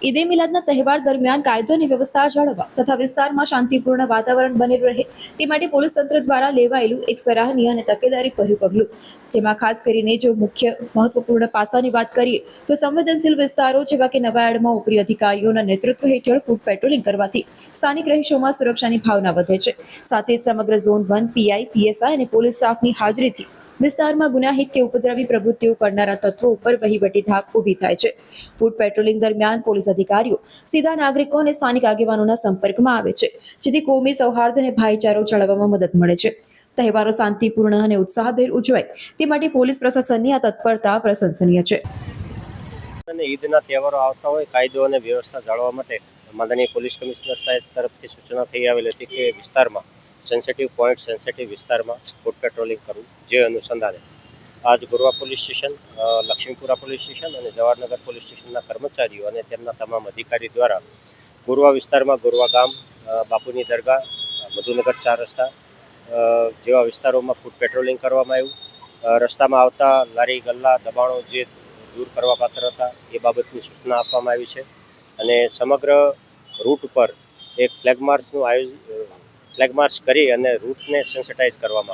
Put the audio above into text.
ઈદે મિલાદના તહેવાર દરમિયાન કાયદો અને વ્યવસ્થા જાળવવા તથા વિસ્તારમાં શાંતિપૂર્ણ વાતાવરણ બની રહે તે માટે પોલીસ તંત્ર દ્વારા લેવાયેલું એક સરાહનીય અને તકેદારીભર્યું પગલું, જેમાં ખાસ કરીને જો મુખ્ય મહત્વપૂર્ણ પાસાની વાત કરીએ તો સંવેદનશીલ વિસ્તારો જેવા કે નવાયાર્ડમાં ઉપરી અધિકારીઓના નેતૃત્વ હેઠળ ફૂટ પેટ્રોલિંગ કરવાથી સ્થાનિક રહીશોમાં સુરક્ષાની ભાવના વધે છે. સાથે જ સમગ્ર ઝોન 1 પીઆઈ, પીએસઆઈ અને પોલીસ સ્ટાફની હાજરીથી વિસ્તારમાં ગુનાહિત કે ઉપદ્રવી પ્રવૃત્તિઓ કરનારા તત્વો ઉપર વહીવટી ધાક ઊભી થાય છે. ફૂટ પેટ્રોલિંગ દરમિયાન પોલીસ અધિકારીઓ સીધા નાગરિકો અને સ્થાનિક આગેવાનોના સંપર્કમાં આવે છે, જેથી કોમી સૌહાર્દ અને ભાઈચારો જાળવવામાં મદદ મળે છે. તહેવારો શાંતિપૂર્ણ અને ઉત્સાહભેર ઉજવાય તે માટે પોલીસ પ્રશાસનની આ તત્પરતા પ્રશંસનીય છે. અને ઈદના તહેવારો આવતા હોય કાયદો અને વ્યવસ્થા જાળવવા માટે માનનીય પોલીસ કમિશનર સાહેબ તરફથી સૂચના થઈ આવેલી હતી કે વિસ્તારમાં સેન્સિટિવ વિસ્તારમાં ફૂટ પેટ્રોલિંગ કરવું. જે અનુસંધાને આજ Gorwa police station, Laxmipura police station અને જવાહરનગર પોલીસ સ્ટેશનના કર્મચારીઓ અને તેમના તમામ અધિકારી દ્વારા ગોરવા વિસ્તારમાં ગોરવા ગામ, બાપુની દરગાહ, મધુનગર 4 રસ્તા જેવા વિસ્તારોમાં ફૂટ પેટ્રોલિંગ કરવામાં આવ્યું. રસ્તામાં આવતા લારી ગલ્લા દબાણો જે દૂર કરવા પાત્ર હતા એ બાબતની સૂચના આપવામાં આવી છે અને સમગ્ર રૂટ ઉપર એક ફ્લેગ માર્ચ કરી અને રૂટને સેન્સિટાઇઝ કરવામાં આવ્યું.